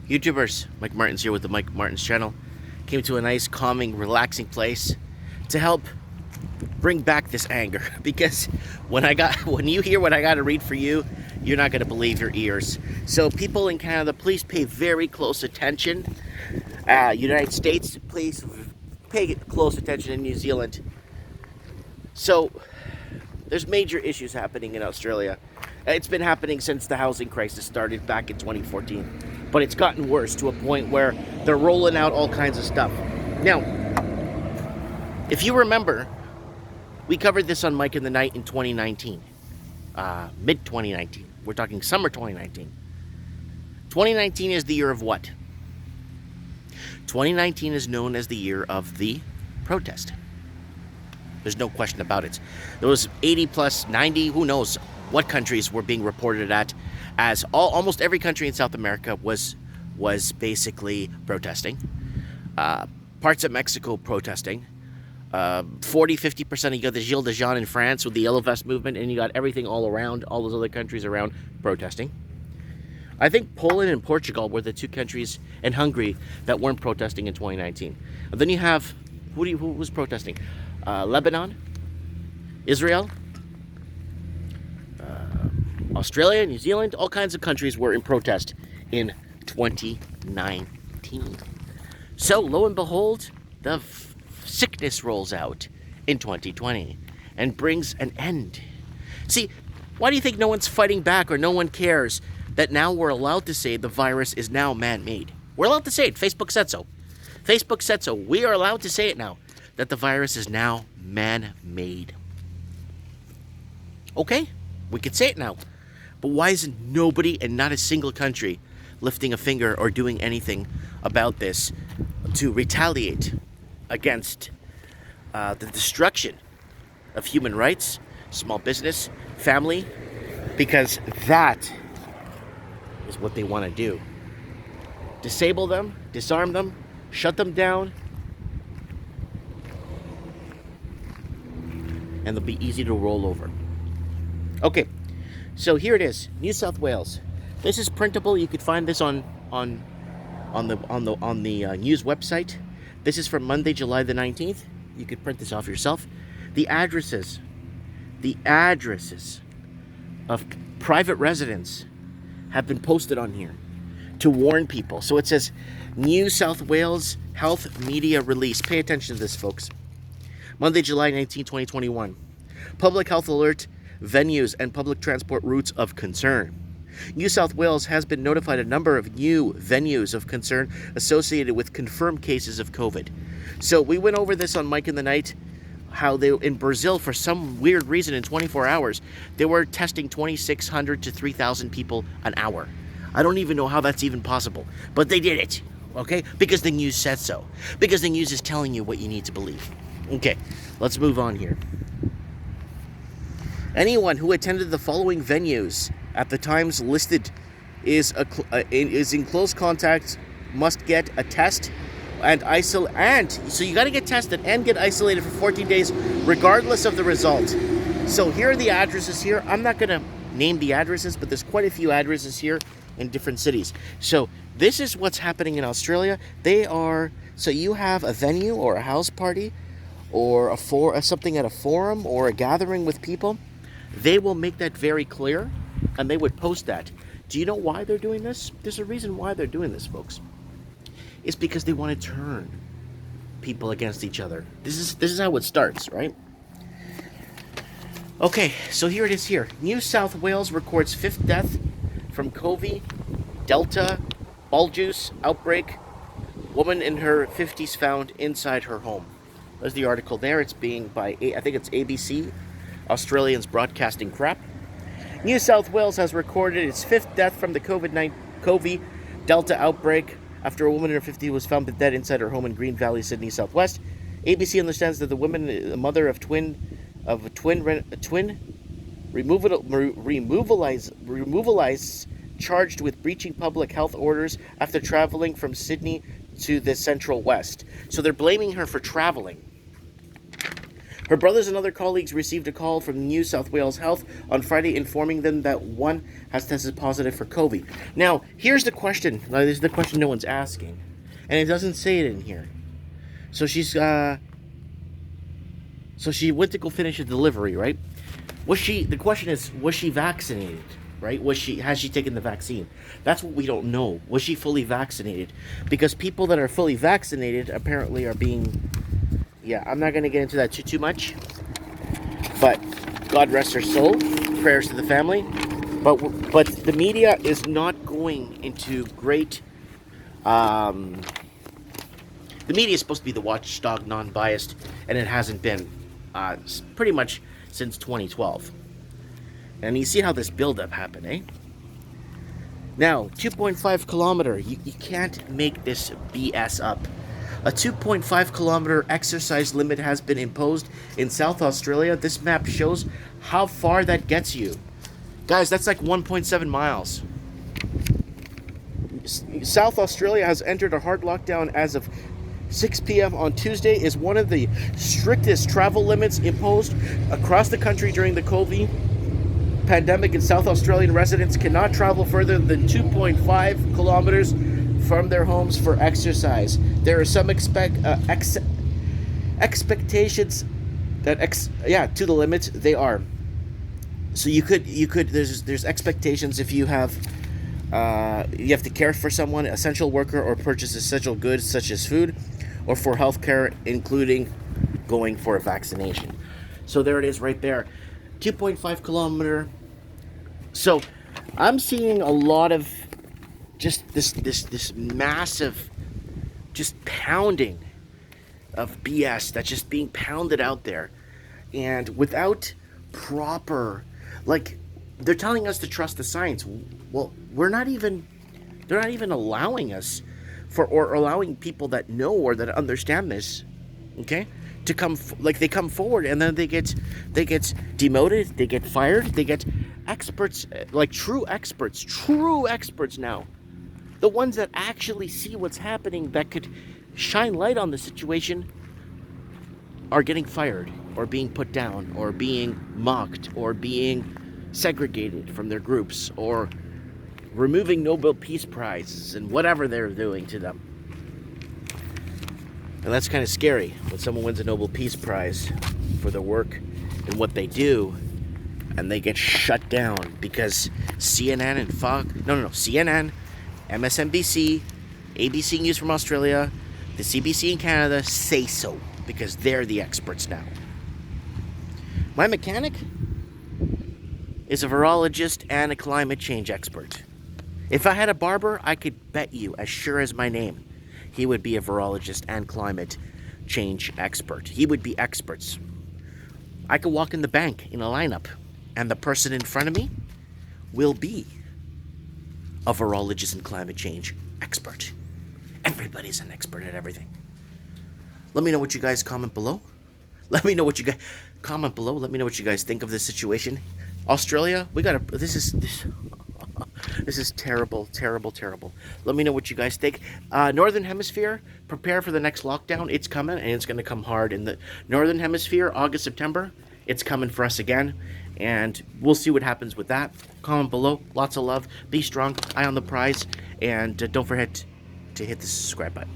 YouTubers, Mike Martin's here with the Mike Martin's channel. Came to a nice, calming, relaxing place to help bring back this anger. Because when you hear what I got to read for you, you're not going to believe your ears. So people in Canada, please pay very close attention. United States, please pay close attention. In New Zealand. So there's major issues happening in Australia. It's been happening since the housing crisis started back in 2014. But it's gotten worse to a point where they're rolling out all kinds of stuff. Now, if you remember, we covered this on Mike in the Night in 2019. Mid-2019. We're talking summer 2019. 2019 is the year of what? 2019 is known as the year of the protest. There's no question about it. There was 80 plus, 90, who knows what countries were being reported at, as almost every country in South America was basically protesting. Parts of Mexico protesting. 40-50% you got the Gilets jaunes in France with the Yellow Vest movement, and you got everything all around, all those other countries around protesting. I think Poland and Portugal were the two countries, and Hungary, that weren't protesting in 2019. And then you have, who was protesting? Lebanon, Israel, Australia, New Zealand, all kinds of countries were in protest in 2019. So, lo and behold, the sickness rolls out in 2020 and brings an end. See, why do you think no one's fighting back or no one cares that now we're allowed to say the virus is now man-made? We're allowed to say it. Facebook said so. Facebook said so. We are allowed to say it now, that the virus is now man-made. Okay, we could say it now. But why isn't nobody and not a single country lifting a finger or doing anything about this to retaliate against the destruction of human rights, small business, family? Because that is what they want to do. Disable them, disarm them, shut them down, and they'll be easy to roll over. Okay, so here it is, New South Wales. This is printable. You could find this on the news website. This is from Monday, July the 19th. You could print this off yourself. The addresses of private residents have been posted on here to warn people. So it says, New South Wales Health Media Release. Pay attention to this, folks. Monday, July 19, 2021. Public health alert, venues and public transport routes of concern. New South Wales has been notified a number of new venues of concern associated with confirmed cases of COVID. So we went over this on Mike in the Night, how they in Brazil, for some weird reason, in 24 hours, they were testing 2,600 to 3,000 people an hour. I don't even know how that's even possible, but they did it, okay? Because the news said so. Because the news is telling you what you need to believe. Okay, let's move on here. Anyone who attended the following venues at the times listed is in close contact must get a test and isolate. And so you got to get tested and get isolated for 14 days, regardless of the result. So here are the addresses here. I'm not going to name the addresses, but there's quite a few addresses here in different cities. So this is what's happening in Australia. So you have a venue or a house party or something at a forum or a gathering with people. They will make that very clear, and they would post that. Do you know why they're doing this? There's a reason why they're doing this, folks. It's because they want to turn people against each other. This is how it starts, right? Okay, so here it is here. New South Wales records 5th death from COVID, Delta, ball juice outbreak. Woman in her 50s found inside her home. There's the article there. It's being by, I think it's ABC, Australians Broadcasting Crap. New South Wales has recorded its 5th death from the COVID Delta outbreak after a woman in her 50s was found dead inside her home in Green Valley, Sydney Southwest. ABC understands that the woman, the mother of twin removalize charged with breaching public health orders after traveling from Sydney to the Central West. So they're blaming her for traveling. Her brothers and other colleagues received a call from New South Wales Health on Friday informing them that one has tested positive for COVID. Now, here's the question. This is the question no one's asking. And it doesn't say it in here. So so she went to go finish a delivery, right? The question is, was she vaccinated? Right? Has she taken the vaccine? That's what we don't know. Was she fully vaccinated? Because people that are fully vaccinated apparently are being, I'm not going to get into that too much. But God rest her soul. Prayers to the family. But the media is not going into great. The media is supposed to be the watchdog, non-biased, and it hasn't been pretty much since 2012. And you see how this buildup happened, eh? Now, 2.5 kilometer. You can't make this BS up. A 2.5 kilometer exercise limit has been imposed in South Australia. This map shows how far that gets you. Guys, that's like 1.7 miles. South Australia has entered a hard lockdown as of 6 p.m. on Tuesday. Is one of the strictest travel limits imposed across the country during the COVID pandemic, and South Australian residents cannot travel further than 2.5 kilometers from their homes for exercise. There are some expectations that to the limits. They are. So you could there's expectations if you have to care for someone, essential worker, or purchase essential goods such as food, or for healthcare, including going for a vaccination. So there it is right there. 2.5 kilometer. So I'm seeing a lot of just this massive just pounding of BS that's just being pounded out there, and without proper, like, they're telling us to trust the science. Well, they're not even allowing us or allowing people that know or that understand this, okay, to come, they come forward, and then they get demoted, they get fired, they get experts, like true experts now, the ones that actually see what's happening, that could shine light on the situation, are getting fired or being put down or being mocked or being segregated from their groups or removing Nobel Peace Prizes and whatever they're doing to them. And that's kind of scary when someone wins a Nobel Peace Prize for their work and what they do, and they get shut down because CNN and CNN, MSNBC, ABC News from Australia, the CBC in Canada say so because they're the experts now. My mechanic is a virologist and a climate change expert. If I had a barber, I could bet you, as sure as my name, he would be a virologist and climate change expert. He would be experts. I could walk in the bank in a lineup, and the person in front of me will be a virologist and climate change expert. Everybody's an expert at everything. Let me know what you guys comment below. Let me know what you guys think of this situation. Australia, this is terrible. Let me know what you guys think. Northern Hemisphere, prepare for the next lockdown. It's coming, and it's going to come hard in the Northern Hemisphere. August, September, it's coming for us again, and we'll see what happens with that. Comment below. Lots of love. Be strong. Eye on the prize, and don't forget to hit the subscribe button.